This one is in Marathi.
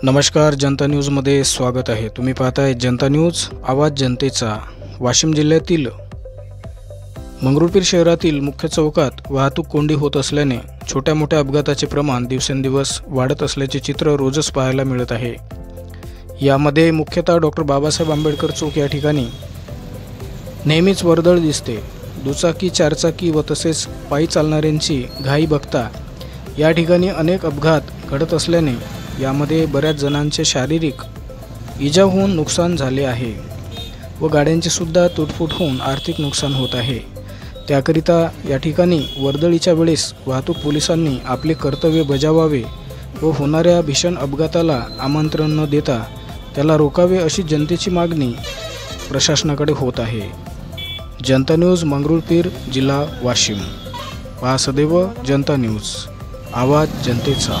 नमस्कार, जनता न्यूजमध्ये स्वागत आहे। तुम्ही पाहताय जनता न्यूज, आवाज जनतेचा। वाशिम जिल्ह्यातील मंगरुळपीर शहरातील मुख्य चौकात वाहतूक कोंडी होत असल्याने छोट्या मोठ्या अपघाताचे प्रमाण दिवसेंदिवस वाढत असल्याचे चित्र रोजच पाहायला मिळत आहे। यामध्ये मुख्यतः डॉक्टर बाबासाहेब आंबेडकर चौक या ठिकाणी नेहमीच वर्दळ दिसते। दुचाकी, चारचाकी व तसेच पायी चालणाऱ्यांची घाई बघता या ठिकाणी अनेक अपघात घडत असल्याने यामध्ये बऱ्याच जणांचे शारीरिक इजा होऊन नुकसान झाले आहे व गाड्यांचे सुद्धा तुटफूट होऊन आर्थिक नुकसान होत आहे। त्याकरिता या ठिकाणी वर्दळीच्या वेळेस वाहतूक पोलिसांनी आपले कर्तव्य बजावावे व होणाऱ्या भीषण अपघाताला आमंत्रण न देता त्याला रोकावे अशी जनतेची मागणी प्रशासनाकडे होत आहे। जनता न्यूज, मंगरुळपीर, जिल्हा वाशिम। पहा सदैव जनता न्यूज, आवाज जनतेचा।